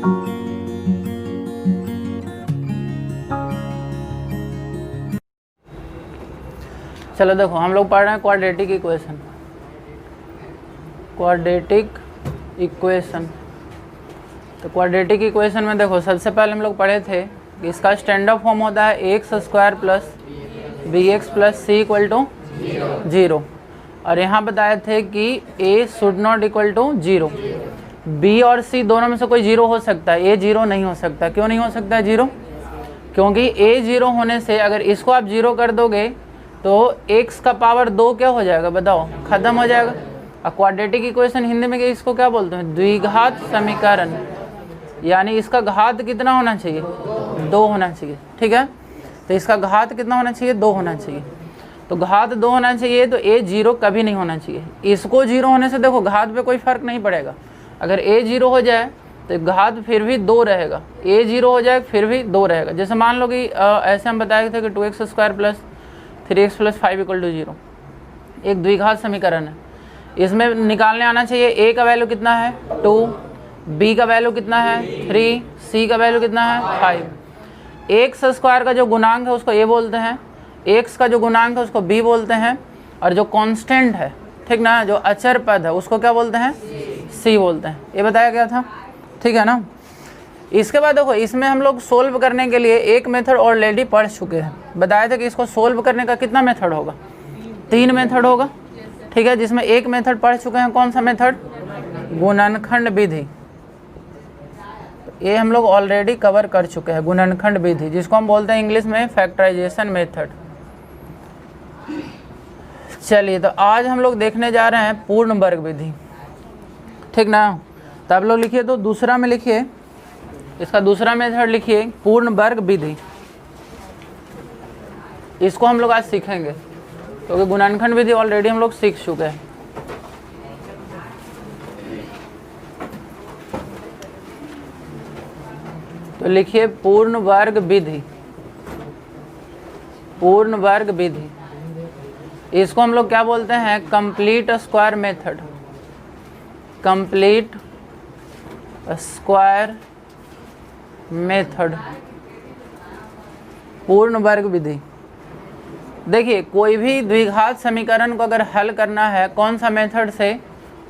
चलो देखो, हम लोग पढ़ रहे हैं क्वाड्रेटिक इक्वेशन। क्वाड्रेटिक इक्वेशन, तो क्वाड्रेटिक इक्वेशन में देखो, सबसे पहले हम लोग पढ़े थे कि इसका स्टैंडर्ड फॉर्म होता है x square plus b x plus c equal to 0, और यहाँ बताए थे कि a should not equal to 0। B और सी दोनों में से कोई 0 हो सकता है, ए 0 नहीं हो सकता। क्यों नहीं हो सकता है 0? क्योंकि ए 0 होने से अगर इसको आप 0 कर दोगे तो x का पावर 2 क्या हो जाएगा, बताओ, खत्म हो जाएगा। और क्वाड्रेटिक इक्वेशन हिंदी में इसको क्या बोलते हैं, द्विघात समीकरण, यानी इसका घात कितना होना चाहिए, 2 होना चाहिए। ठीक है, तो इसका घात कितना होना चाहिए, 2 होना चाहिए। तो घात 2 होना चाहिए, तो a 0 कभी नहीं होना चाहिए। इसको 0 होने से देखो घात पे कोई फर्क नहीं पड़ेगा। अगर a 0 हो जाए तो घात फिर भी 2 रहेगा, a 0 हो जाए फिर भी 2 रहेगा। जैसे मान लो कि ऐसे हम बताए थे कि 2x square plus 3x plus 5 equal to 0 एक द्विघात समीकरण है। इसमें निकालने आना चाहिए a का वैल्यू कितना है 2, b का वैल्यू कितना है 3, c का वैल्यू कितना है 5। एक्स स्क्वायर का जो गुणांक है उसको a बोलते हैं, x का जो गुणांक है उसको b बोलते हैं, और जो कांस्टेंट है, ठीक ना, जो अचर पद है उसको क्या बोलते हैं, c बोलते हैं। ये बताया गया था, ठीक है ना। इसके बाद देखो, इसमें हम लोग सोल्व करने के लिए एक मेथड ऑलरेडी पढ़ चुके हैं। बताया था कि इसको सोल्व करने का कितना मेथड होगा, 3 मेथड होगा। ठीक है, जिसमें एक मेथड पढ़ चुके हैं, कौन सा मेथड, गुणनखंड विधि। ये हम लोग ऑलरेडी कवर कर चुके हैं, गुणनखंड विधि, जिसको हम बोलते हैं इंग्लिश में फैक्टराइजेशन मेथड। चलिए, तो आज हम लोग देखने जा रहे हैं पूर्ण वर्ग विधि, ठीक ना। तो आप लोग लिखिए, तो दूसरा में लिखिए, इसका दूसरा मेथड लिखिए पूर्ण वर्ग विधि। इसको हम लोग आज सीखेंगे, क्योंकि गुणनखंड विधि ऑलरेडी हम लोग सीख चुके हैं। तो लिखिए पूर्ण वर्ग विधि, पूर्ण वर्ग विधि। इसको हम लोग क्या बोलते हैं, complete square method, complete square method, पूर्ण वर्ग विधि। देखिए, कोई भी द्विघात समीकरण को अगर हल करना है कौन सा मेथड से,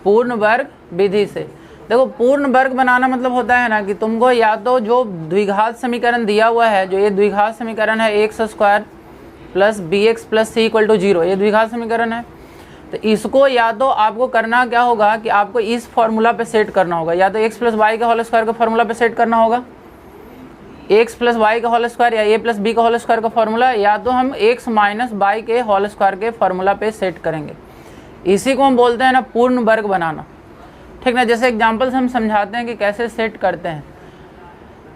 पूर्ण वर्ग विधि से। देखो, पूर्ण वर्ग बनाना मतलब होता है ना कि तुमको या तो जो द्विघात समीकरण दिया हुआ है, जो ये द्विघात समीकरण है x square plus b x plus c equal to 0, ये द्विघात समीकरण है, तो इसको या तो आपको करना क्या होगा कि आपको इस फॉर्मूला पे सेट करना होगा, या तो एक्स प्लस वाई का होल स्क्वायर का फॉर्मूला पे सेट करना होगा, एक्स प्लस वाई का होल स्क्वायर, या ए प्लस बी का होल स्क्वायर का फॉर्मूला, या तो हम एक्स माइनस वाई के होल स्क्वायर के फॉर्मूला पे सेट करेंगे। इसी को हम बोलते हैं ना पूर्ण वर्ग बनाना, ठीक ना। जैसे एग्जाम्पल से हम समझाते हैं कि कैसे सेट करते हैं।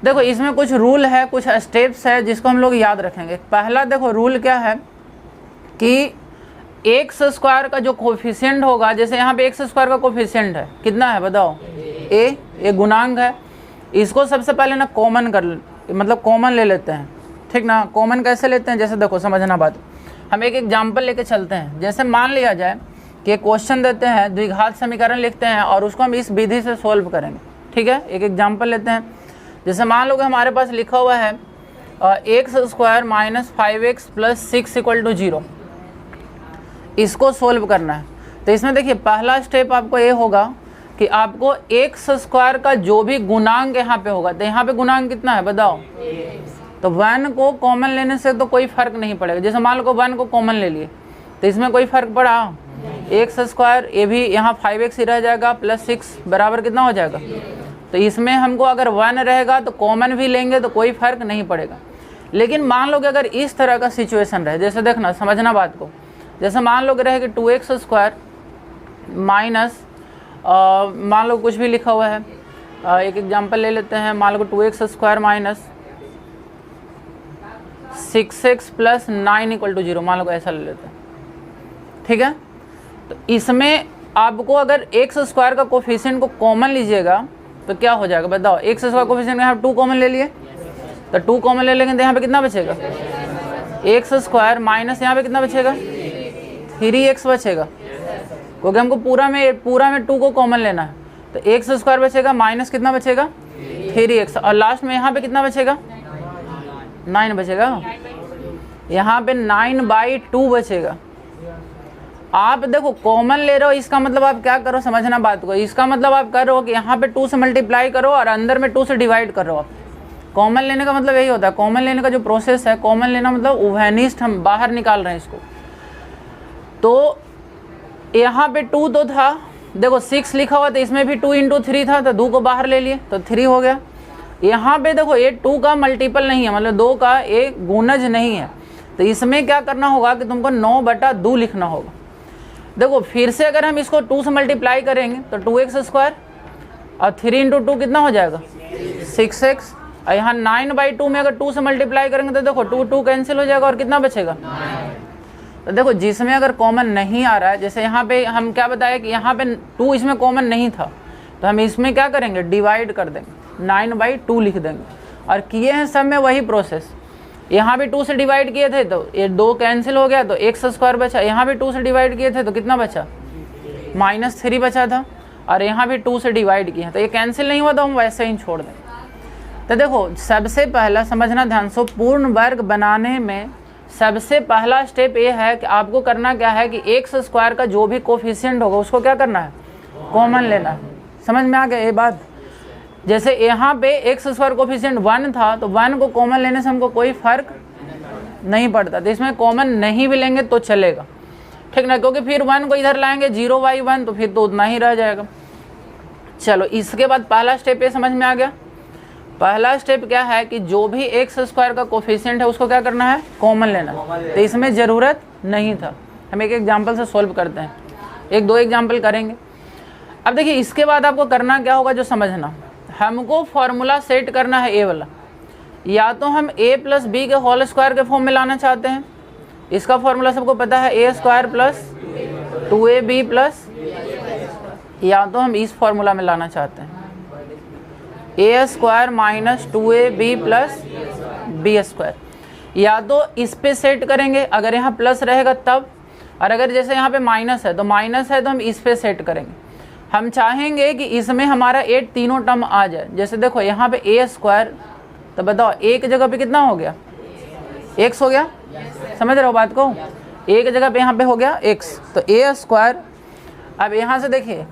देखो, इसमें कुछ रूल है, कुछ स्टेप्स है जिसको हम लोग याद रखेंगे। पहला देखो रूल क्या है कि एक्स स्क्वायर का जो कोफिशिएंट होगा, जैसे यहाँ पे एक्स स्क्वायर का कोफिशिएंट है, कितना है बताओ, ए गुणांक है। इसको सबसे पहले ना कॉमन मतलब कॉमन ले लेते हैं, ठीक ना। कॉमन कैसे लेते हैं, जैसे देखो समझना बात, हम एक एग्जाम्पल लेके चलते हैं। जैसे मान लिया जाए कि एक क्वेश्चन देते हैं, द्विघात समीकरण लिखते हैं और उसको हम इस विधि से सोल्व करेंगे, ठीक है। एक एग्जाम्पल लेते हैं, जैसे मान लो कि हमारे पास लिखा हुआ है x square minus 5x plus 6 equal to 0, इसको सोल्व करना है। तो इसमें देखिए, पहला स्टेप आपको ये होगा कि आपको एक्स स्क्वायर का जो भी गुणांक यहाँ पे होगा, तो यहाँ पे गुणांक कितना है बताओ, तो 1 को कॉमन लेने से तो कोई फर्क नहीं पड़ेगा। जैसे मान लो को 1 को कॉमन ले लिए तो इसमें कोई फर्क पड़ा, एक्स स्क्वायर, ये भी यहाँ 5x ही रह जाएगा, प्लस 6 बराबर कितना हो जाएगा। तो इसमें हमको अगर 1 रहेगा तो कॉमन भी लेंगे तो कोई फर्क नहीं पड़ेगा। लेकिन मान लो कि अगर इस तरह का सिचुएशन रहे, जैसे देखना समझना बात को, जैसे मान लो कि रहे कि 2x स्क्वायर माइनस मान लो कुछ भी लिखा हुआ है, एक एग्जांपल ले लेते हैं, मान लो 2x square minus 6x plus 9 equal to 0, मान लो ऐसा ले लेते हैं, ठीक है। तो इसमें आपको अगर एक्स स्क्वायर का कोफिशिएंट को कॉमन लीजिएगा तो क्या हो जाएगा बताओ, एक्स स्क्वायर कोफिशिएंट यहाँ 2 कॉमन ले लिए, तो 2 कॉमन ले लेंगे तो यहाँ पे कितना बचेगा, एक्स स्क्वायर माइनस यहाँ पे कितना बचेगा, 3x बचेगा, क्योंकि हमको पूरा में 2 को कॉमन लेना है। तो एक्स स्क्वायर बचेगा माइनस कितना बचेगा 3x और लास्ट में यहाँ पे कितना बचेगा 9 बचेगा, यहाँ पे 9/2 बचेगा। आप देखो कॉमन ले रहे हो, इसका मतलब आप क्या करो समझना बात को, इसका मतलब आप कर रहे हो कि यहाँ पे 2 से मल्टीप्लाई करो और अंदर में 2 से डिवाइड कर रहे हो। आप कॉमन लेने का मतलब यही होता है, कॉमन लेने का जो प्रोसेस है, कॉमन लेना मतलब उभयनिष्ठ हम बाहर निकाल रहे हैं इसको। तो यहाँ पे 2 तो था, देखो 6 लिखा हुआ था, इसमें भी 2 × 3 था, तो 2 को बाहर ले लिए तो 3 हो गया। यहाँ पे देखो ये 2 का मल्टीपल नहीं है, मतलब 2 का एक गुणज नहीं है, तो इसमें क्या करना होगा कि तुमको 9/2 लिखना होगा। देखो फिर से अगर हम इसको 2 से मल्टीप्लाई करेंगे तो 2x² और 3 × 2 कितना हो जाएगा 6x, और यहाँ 9/2 में अगर 2 से मल्टीप्लाई करेंगे तो देखो 2 कैंसिल हो जाएगा और कितना बचेगा 9। तो देखो जिसमें अगर कॉमन नहीं आ रहा है, जैसे यहाँ पे हम क्या बताया कि यहाँ पे 2 इसमें कॉमन नहीं था, तो हम इसमें क्या करेंगे डिवाइड कर देंगे, 9/2 लिख देंगे। और किए हैं सब में वही प्रोसेस, यहाँ भी 2 से डिवाइड किए थे तो ये 2 कैंसिल हो गया तो x² बचा, यहाँ भी 2 से डिवाइड किए थे तो कितना बचा -3 बचा था, और यहाँ भी 2 से डिवाइड किए तो ये कैंसिल नहीं हुआ तो हम वैसे ही छोड़ दें। तो देखो सबसे पहला समझना ध्यान से, पूर्ण वर्ग बनाने में सबसे पहला स्टेप ये है कि आपको करना क्या है कि x² का जो भी कोफिशिएंट होगा उसको क्या करना है कॉमन लेना है। समझ में आ गया ये बात। जैसे यहाँ पे x² कोफिशिएंट 1 था तो 1 को कॉमन लेने से हमको कोई फर्क नहीं पड़ता, तो इसमें कॉमन नहीं भी लेंगे तो चलेगा, ठीक ना, क्योंकि फिर 1 को इधर लाएंगे 0/1 तो फिर तो उतना ही रह जाएगा। चलो इसके बाद पहला स्टेप ये समझ में आ गया। पहला स्टेप क्या है कि जो भी x² का कोफिशिएंट है उसको क्या करना है कॉमन लेना, तो इसमें ज़रूरत नहीं था। हम एक एग्जाम्पल से सॉल्व करते हैं, 1-2 एग्जाम्पल करेंगे। अब देखिए इसके बाद आपको करना क्या होगा जो समझना, हमको फॉर्मूला सेट करना है ए वाला, या तो हम a + b के होल स्क्वायर के फॉर्म में लाना चाहते हैं, इसका फॉर्मूला सबको पता है a² + 2ab+, या तो हम इस फॉर्मूला में लाना चाहते हैं a² - 2ab + b², या तो इस पे सेट करेंगे अगर यहाँ प्लस रहेगा तब, और अगर जैसे यहाँ पे माइनस है तो हम इस पे सेट करेंगे। हम चाहेंगे कि इसमें हमारा 8 तीनों टर्म आ जाए। जैसे देखो यहाँ पे a² तो बताओ एक जगह पे कितना हो गया x हो गया, समझ रहे हो बात को, एक जगह पे यहाँ पे हो गया x, तो a²। अब यहाँ से देखिए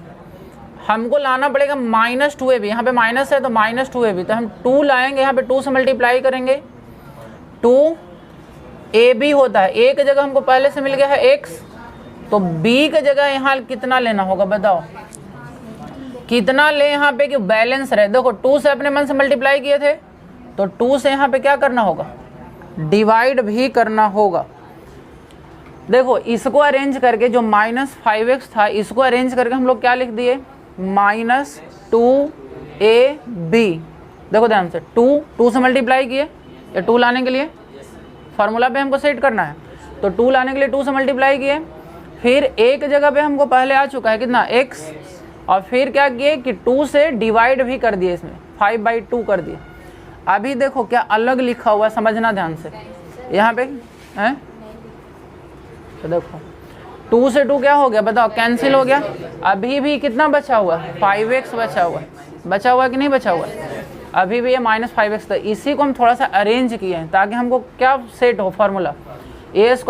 हमको लाना पड़ेगा -2ab, यहाँ पे माइनस है तो -2ab, तो हम 2 लाएंगे, यहाँ पे 2 से मल्टीप्लाई करेंगे 2ab होता है, एक जगह हमको पहले से मिल गया है x, तो b की जगह यहाँ कितना लेना होगा बताओ, कितना ले यहाँ पे कि बैलेंस रहे। देखो 2 से अपने मन से मल्टीप्लाई किए थे तो 2 से यहाँ पे क्या करना होगा डिवाइड भी करना होगा। देखो इसको अरेंज करके जो -5x था इसको अरेंज करके हम लोग क्या लिख दिए -2ab। देखो ध्यान से 2 से मल्टीप्लाई किए, या 2 लाने के लिए फार्मूला पे हमको सेट करना है, तो 2 लाने के लिए 2 से मल्टीप्लाई किए, फिर एक जगह पे हमको पहले आ चुका है कितना x, और फिर क्या किए कि 2 से डिवाइड भी कर दिए, इसमें 5/2 कर दिए। अभी देखो क्या अलग लिखा हुआ, समझना ध्यान से यहाँ पे है, तो देखो 2 से 2 क्या हो गया बताओ कैंसिल हो गया, अभी भी कितना बचा हुआ है 5x बचा हुआ है कि नहीं बचा हुआ है, अभी भी ये -5x था। इसी को हम थोड़ा सा अरेंज किए हैं ताकि हमको क्या सेट हो फार्मूला a² -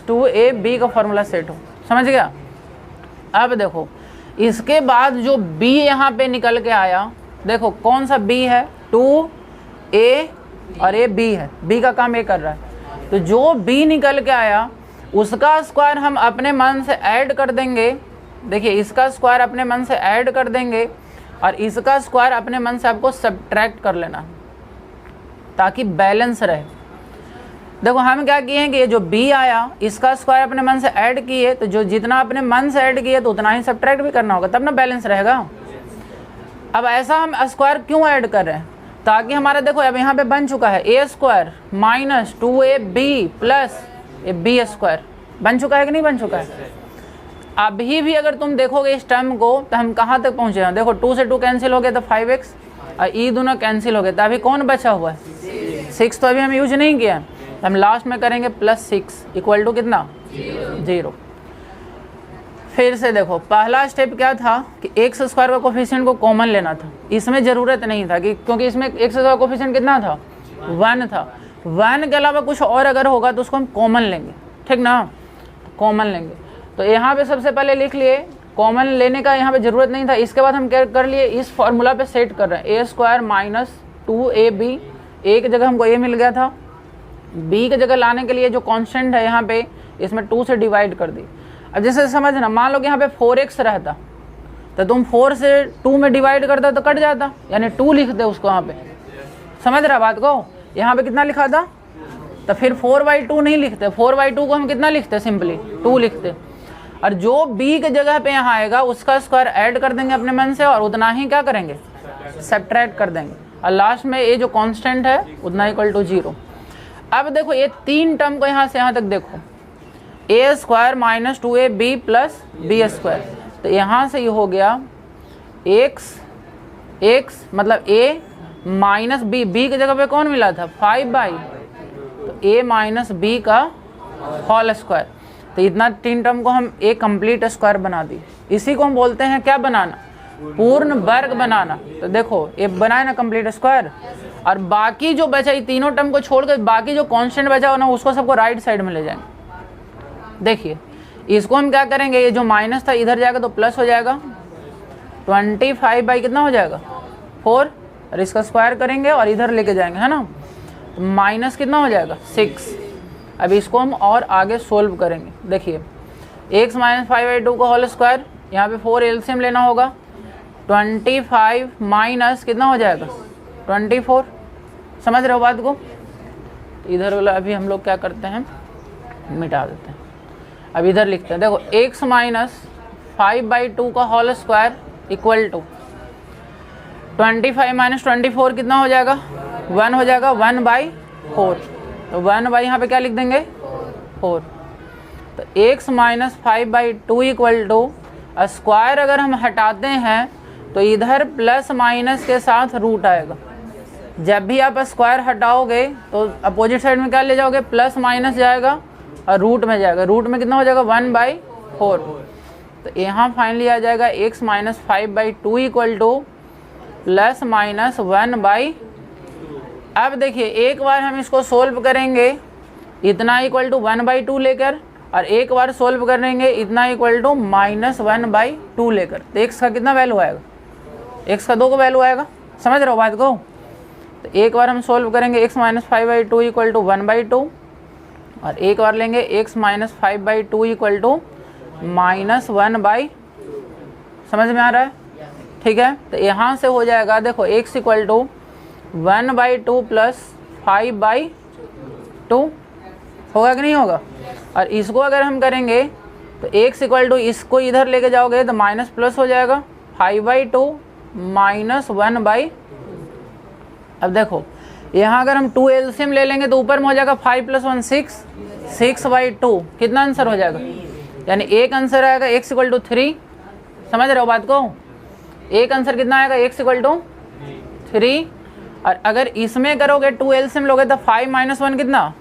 2ab का फार्मूला सेट हो, समझ गया। अब देखो इसके बाद जो b यहाँ पे निकल के आया, देखो कौन सा b है 2a और a b है, b का काम a कर रहा है, तो जो b निकल के आया उसका स्क्वायर हम अपने मन से ऐड कर देंगे। देखिए इसका स्क्वायर अपने मन से ऐड कर देंगे और इसका स्क्वायर अपने मन से आपको सब्ट्रैक्ट कर लेना ताकि बैलेंस रहे। देखो हम क्या किए हैं कि ये जो b आया इसका स्क्वायर अपने मन से ऐड किए, तो जो जितना अपने मन से ऐड किए तो उतना ही सब्ट्रैक्ट भी करना होगा, तब ना बैलेंस रहेगा। अब ऐसा हम स्क्वायर क्यों ऐड कर रहे हैं, ताकि हमारा देखो अब यहाँ पे बन चुका है a² - 2ab + b² बन चुका है कि नहीं बन चुका है। अभी भी अगर तुम देखोगे इस टर्म को तो हम कहाँ तक पहुँचे हैं, देखो 2 से 2 कैंसिल हो गया तो 5x, और e दोनों कैंसिल हो गए, तो अभी कौन बचा हुआ है 6, तो अभी हम यूज नहीं किया, हम लास्ट में करेंगे +6 = कितना 0। फिर से देखो, पहला स्टेप क्या था कि एक्स स्क्वायर का कोफिशिएंट को कॉमन लेना था। इसमें ज़रूरत नहीं था कि, क्योंकि इसमें एक्स स्क्वायर कोफिशिएंट कितना था, 1 था। 1 के अलावा कुछ और अगर होगा तो उसको हम कॉमन लेंगे, ठीक ना, कॉमन लेंगे। तो यहाँ पे सबसे पहले लिख लिए, कॉमन लेने का यहाँ पे ज़रूरत नहीं था। इसके बाद हम क्या कर लिए, इस फॉर्मूला पे सेट कर रहे हैं, ए स्क्वायर माइनस 2ab, ए की जगह हमको ए मिल गया था, बी की जगह लाने के लिए जो कांस्टेंट है यहाँ पे इसमें 2 से डिवाइड कर दी। अब जैसे समझना, मान लो कि यहाँ पे 4x रहता तो तुम 4 से 2 में डिवाइड करता तो कट जाता, यानी 2 लिख दे उसको यहाँ पे, समझ रहा बात को। यहाँ पे कितना लिखा था, तो फिर 4/2 नहीं लिखते, 4/2 को हम कितना लिखते, सिंपली 2 लिखते। और जो b के जगह पे यहाँ आएगा उसका स्क्वायर ऐड कर देंगे अपने मन से, और उतना ही क्या करेंगे, सब्ट्रैक्ट कर देंगे, और लास्ट में ये जो कांस्टेंट है उतना इक्वल टू 0। अब देखो ये 3 टर्म को यहाँ से यहाँ तक देखो, a square minus 2ab plus b square, तो यहाँ से ये हो गया x मतलब a माइनस b, b की जगह पे कौन मिला था, 5/, तो a माइनस b का होल स्क्वायर। तो इतना 3 टर्म को हम एक कंप्लीट स्क्वायर बना दी। इसी को हम बोलते हैं क्या बनाना, पूर्ण वर्ग बनाना। तो देखो ये बनाए ना कंप्लीट स्क्वायर, और बाकी जो बचा, ये तीनों टर्म को छोड़कर बाकी जो कांस्टेंट बचा हो ना उसको सबको राइट साइड में ले जाएंगे। देखिए इसको हम क्या करेंगे, ये जो माइनस था इधर जाएगा तो प्लस हो जाएगा, 25/, कितना हो जाएगा 4, और इसका स्क्वायर करेंगे और इधर लेके जाएंगे, है ना, तो माइनस कितना हो जाएगा 6। अब इसको हम और आगे सोल्व करेंगे। देखिए x माइनस 5/2 का होल स्क्वायर, यहाँ पे 4 एलसीएम लेना होगा, 25 माइनस कितना हो जाएगा 24, समझ रहे हो बात को। तो इधर वाला अभी हम लोग क्या करते हैं, मिटा देते हैं। अब इधर लिखते हैं, देखो x माइनस 5/2 का whole square equal to 25 minus 24 कितना हो जाएगा, 1 हो जाएगा, 1/4, तो 1/ यहाँ पे क्या लिख देंगे 4। तो x minus 5/2 equal to, square अगर हम हटाते हैं तो इधर प्लस माइनस के साथ रूट आएगा। जब भी आप स्क्वायर हटाओगे तो अपोजिट साइड में क्या ले जाओगे, प्लस माइनस जाएगा और रूट में जाएगा, रूट में कितना हो जाएगा 1/4। तो यहाँ फाइनली आ जाएगा x minus 5/2 equal two plus minus 1/। अब देखिए एक बार हम इसको सोल्व करेंगे इतना इक्वल टू 1/2 लेकर, और एक बार सोल्व करेंगे इतना इक्वल टू माइनस 1/2 लेकर। तो x का कितना वैल्यू आएगा, x का 2 का वैल्यू आएगा, समझ रहे हो बात को। तो एक बार हम सोल्व करेंगे x माइनस 5/2 इक्वल टू 1/2, और एक बार लेंगे x minus 5/2 equal to minus 1/, समझ में आ रहा है, ठीक है। तो यहाँ से हो जाएगा, देखो x इक्वल टू 1/2 प्लस 5/2 होगा कि नहीं होगा। और इसको अगर हम करेंगे तो x इक्वल टू, इसको इधर लेके जाओगे तो माइनस प्लस हो जाएगा, 5/2 माइनस 1/। अब देखो यहाँ अगर हम 2 एलसीएम ले लेंगे तो ऊपर में हो जाएगा 5 + 1 6, 6/2 कितना आंसर हो जाएगा, यानी एक आंसर आएगा x इक्वल टू 3, समझ रहे हो बात को। एक आंसर कितना आएगा, x इक्वल टू 3। और अगर इसमें करोगे 2 एलसीएम लोगे तो 5 - 1 कितना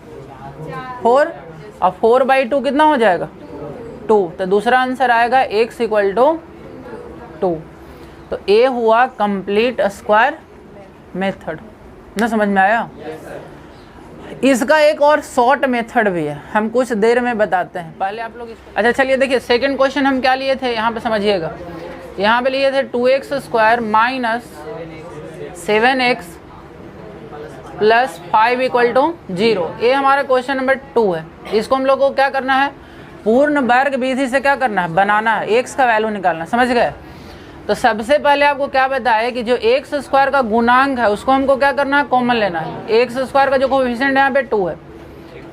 4, और 4/2 कितना हो जाएगा 2। तो दूसरा आंसर आएगा x इक्वल टू 2। तो ये हुआ कंप्लीट स्क्वायर मेथड, ना समझ में आया। इसका एक और शॉर्ट मेथड भी है, हम कुछ देर में बताते हैं, पहले आप लोग अच्छा चलिए देखिए सेकंड क्वेश्चन हम क्या लिए थे, यहाँ पे समझिएगा। यहाँ पे लिए थे 2x² minus 7x plus 5 equal to 0। ये हमारा क्वेश्चन नंबर 2 है। इसको हम लोग को क्या करना है, पूर्ण वर्ग विधि से क्या करना है, बनाना है, x का वैल्यू निकालना, समझ गए। तो सबसे पहले आपको क्या बताया कि जो x² का गुणांक है उसको हमको क्या करना है, कॉमन लेना है। x² का जो कोएफिशिएंट यहाँ पे 2 है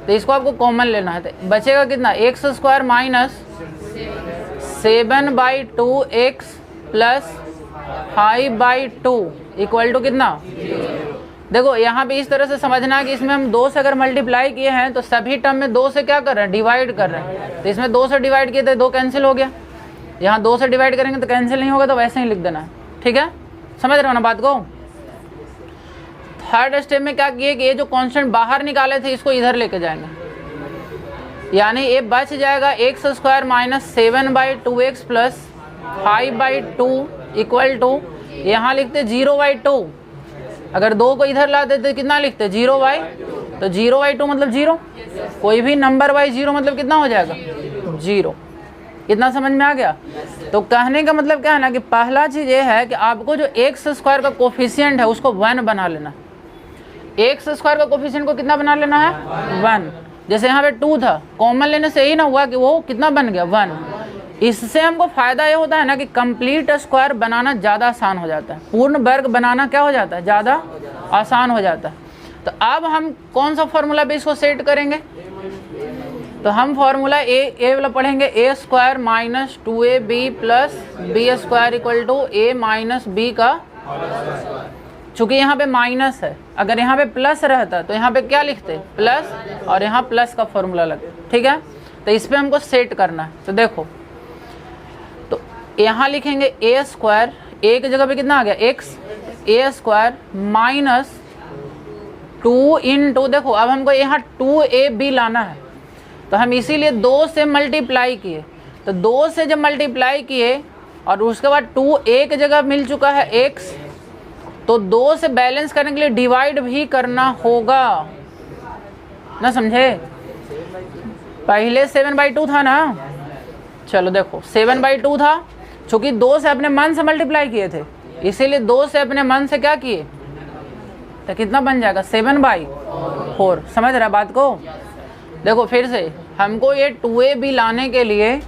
तो इसको आपको कॉमन लेना है। तो बचेगा कितना, x² minus 7/2x plus 5/2 equal to कितना। देखो यहाँ पे इस तरह से समझना कि इसमें हम 2 से अगर मल्टीप्लाई किए हैं तो सभी टर्म में 2 से क्या कर रहे हैं, डिवाइड कर रहे हैं। तो इसमें 2 से डिवाइड किए तो 2 कैंसिल हो गया, यहाँ 2 से डिवाइड करेंगे तो कैंसिल नहीं होगा, तो वैसे ही लिख देना है, ठीक है, समझ रहे हो ना बात को। थर्ड स्टेप में क्या किए कि ये जो कांस्टेंट बाहर निकाले थे इसको इधर लेके जाएंगे, यानी ये बच जाएगा x square minus 7/2x plus 5/2 equal to, यहाँ लिखते 0/2। अगर 2 को इधर ला देते कितना लिखते 0/, तो 0/2 मतलब 0। कोई भी नंबर बाई 0 मतलब कितना हो जाएगा 0। इतना समझ में आ गया। तो कहने का मतलब क्या है ना कि पहला चीज़ ये है कि आपको जो एक्स स्क्वायर का कोफिशिएंट है उसको 1 बना लेना। एक्स स्क्वायर का कोफिशिएंट को कितना बना लेना है 1। जैसे यहाँ पे 2 था, कॉमन लेने से ही ना हुआ कि वो कितना बन गया 1। इससे हमको फ़ायदा ये होता है ना कि कंप्लीट स्क्वायर बनाना ज़्यादा आसान हो जाता है, पूर्ण वर्ग बनाना क्या हो जाता है ज़्यादा आसान हो जाता है। तो अब हम कौन सा फॉर्मूला पे इसको सेट करेंगे, तो हम फॉर्मूला ए वाला पढ़ेंगे, a square minus 2ab plus b square equal to a minus b का, चूंकि यहाँ पे माइनस है, अगर यहाँ पे प्लस रहता तो यहाँ पे क्या लिखते प्लस, और यहाँ प्लस का फॉर्मूला लगता। ठीक है, तो इस पे हमको सेट करना है। तो देखो, तो यहाँ लिखेंगे ए स्क्वायर, ए की जगह पे कितना आ गया एक्स, ए स्क्वायर माइनस 2 इंटू, देखो अब हमको यहाँ 2ab लाना है, तो हम इसीलिए 2 से मल्टीप्लाई किए। तो 2 से जब मल्टीप्लाई किए और उसके बाद 2a की जगह मिल चुका है x, तो 2 से बैलेंस करने के लिए डिवाइड भी करना होगा ना, समझे। पहले 7/2 था ना, चलो देखो 7/2 था, चूँकि 2 से अपने मन से मल्टीप्लाई किए थे, इसीलिए 2 से अपने मन से क्या किए, तो कितना बन जाएगा 7/4। समझ रहा बात को। देखो फिर से हमको ये 2ab लाने के लिए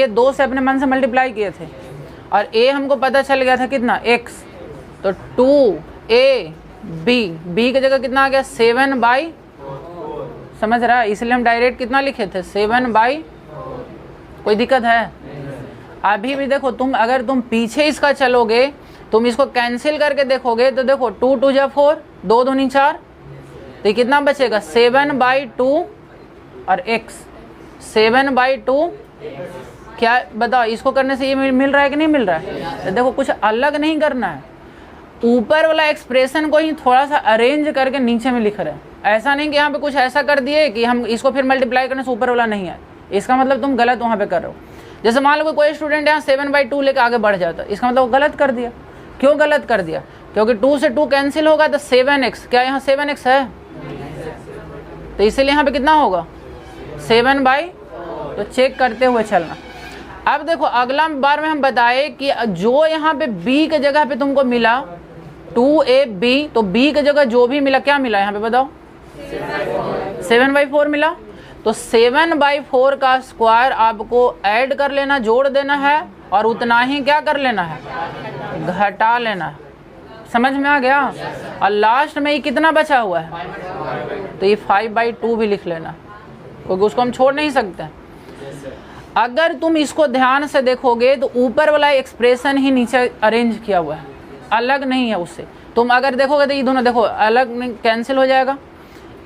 2 से अपने मन से मल्टीप्लाई किए थे, और a हमको पता चल गया था कितना x, तो 2ab, b की जगह कितना आ गया 7/, समझ रहा है, इसलिए हम डायरेक्ट कितना लिखे थे 7/, कोई दिक्कत है। अभी भी देखो तुम, अगर तुम पीछे इसका चलोगे, तुम इसको कैंसिल करके देखोगे, तो देखो 2 2 जा 4, 2 दूनी 4, तो कितना बचेगा 7/2 और x 7/2। क्या बताओ, इसको करने से ये मिल रहा है कि नहीं मिल रहा है। तो देखो कुछ अलग नहीं करना है, ऊपर वाला एक्सप्रेशन को ही थोड़ा सा अरेंज करके नीचे में लिख रहे हैं। ऐसा नहीं कि यहाँ पे कुछ ऐसा कर दिए कि हम इसको फिर मल्टीप्लाई करने से ऊपर वाला नहीं है, इसका मतलब तुम गलत वहाँ पे कर रहे हो। जैसे मान लो कोई स्टूडेंट यहाँ 7/2 लेकर आगे बढ़ जाता है, इसका मतलब वो गलत कर दिया। क्यों गलत कर दिया, क्योंकि 2 से 2 कैंसिल होगा तो 7x, क्या यहाँ 7x है, तो इसीलिए यहाँ पे कितना होगा 7/, तो चेक करते हुए चलना। अब देखो अगला बार में हम बताए कि जो यहाँ पे b के जगह पे तुमको मिला 2ab, तो b के जगह जो भी मिला क्या मिला यहाँ पे बताओ 7/4 मिला। तो 7/4 का स्क्वायर आपको ऐड कर लेना, जोड़ देना है, और उतना ही क्या कर लेना है घटा लेना है। समझ में आ गया। और लास्ट में ये कितना बचा हुआ है, तो ये 5/2 भी लिख लेना, क्योंकि उसको हम छोड़ नहीं सकते। अगर तुम इसको ध्यान से देखोगे तो ऊपर वाला एक्सप्रेशन ही नीचे अरेंज किया हुआ है, अलग नहीं है उससे। तुम अगर देखोगे तो ये दोनों देखो अलग कैंसिल हो जाएगा,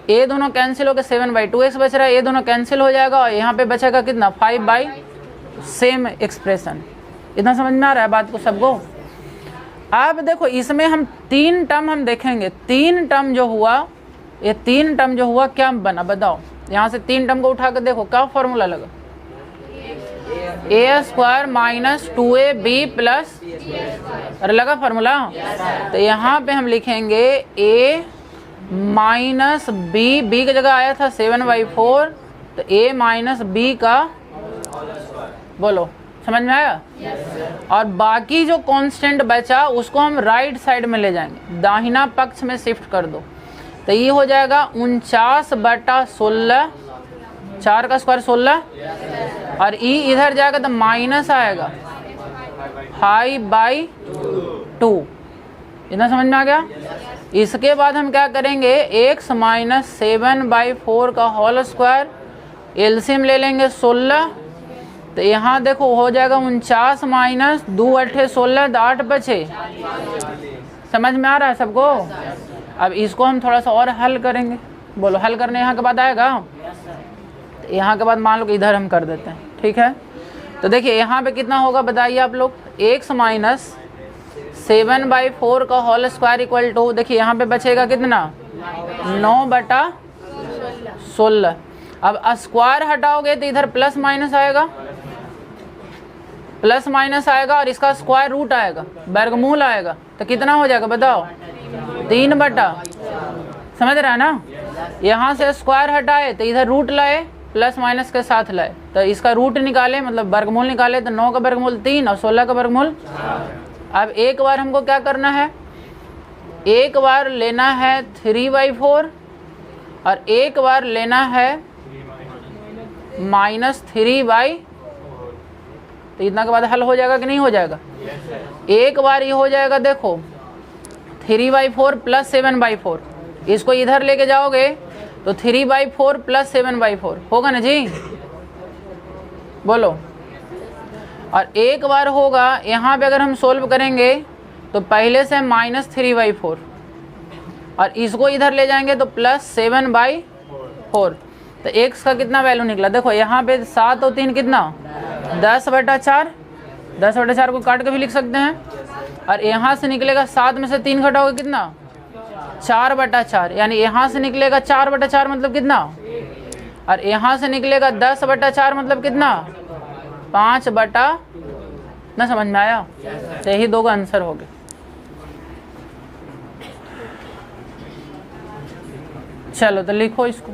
ये दोनों कैंसिल होकर 7/2x बच रहा है, ये दोनों कैंसिल हो जाएगा, और यहाँ पे बचेगा कितना 5/, सेम एक्सप्रेशन। इतना समझ में आ रहा है बात को सबको। अब देखो इसमें हम 3 टर्म हम देखेंगे, 3 टर्म जो हुआ, ये 3 टर्म जो हुआ क्या बना बताओ। यहाँ से 3 टर्म को उठा कर देखो क्या फॉर्मूला लगा, ए स्क्वायर माइनस 2ab प्लस, अरे लगा फार्मूला। तो यहाँ पे हम लिखेंगे a माइनस बी, बी की जगह आया था 7/4, तो a माइनस बी का, बोलो समझ में आया। और बाकी जो कांस्टेंट बचा उसको हम राइट साइड में ले जाएंगे, दाहिना पक्ष में शिफ्ट कर दो, तो ये हो जाएगा 49/16, 4 का स्क्वायर 16, और ई इधर जाएगा तो माइनस आएगा 5/2। इतना समझ में आ गया। इसके बाद हम क्या करेंगे, x माइनस 7/4 का होल स्क्वायर, एलसीएम ले लेंगे 16, तो यहाँ देखो हो जाएगा 49 माइनस 2 8 16, 8 बचे। समझ में आ रहा है सबको। अब इसको हम थोड़ा सा और हल करेंगे, बोलो हल करने यहाँ के बाद आएगा, तो यहाँ के बाद मान लो कि इधर हम कर देते हैं, ठीक है। तो देखिए यहाँ पे कितना होगा बताइए आप लोग, x माइनस 7/4 का होल स्क्वायर इक्वल टू, देखिए यहाँ पे बचेगा कितना 9/16, अब स्क्वायर हटाओगे तो इधर प्लस माइनस आएगा, प्लस माइनस आएगा और इसका स्क्वायर रूट आएगा, वर्गमूल आएगा, तो कितना हो जाएगा बताओ? 3 बटा, समझ रहा है ना? यहाँ से स्क्वायर हटाए तो इधर रूट लाए, प्लस माइनस के साथ लाए, तो इसका रूट निकाले मतलब वर्गमूल निकाले, तो 9 का वर्गमूल 3 और 16 का वर्गमूल। अब एक बार हमको क्या करना है, एक बार लेना है 3/4 और एक बार लेना है -3/, तो इतना के बाद हल हो जाएगा कि नहीं हो जाएगा? एक बार ये हो जाएगा, देखो 3/4 प्लस 7/4, इसको इधर लेके जाओगे तो 3/4 प्लस 7/4 होगा ना जी, बोलो। और एक बार होगा यहाँ पे अगर हम सोल्व करेंगे तो पहले से -3/4 और इसको इधर ले जाएंगे तो प्लस 7/4, तो x का कितना वैल्यू निकला? देखो यहाँ पे 7 और 3 कितना? 10/4, 10/4 को काट के भी लिख सकते हैं, और यहाँ से निकलेगा 7 में से 3 घटाओगे कितना? 4/4, यानी यहाँ से निकलेगा 4/4 मतलब कितना? और यहाँ से निकलेगा 10/4 मतलब कितना? 5/, ना समझ में आया? तो यही 2 का आंसर हो गया। चलो तो लिखो इसको।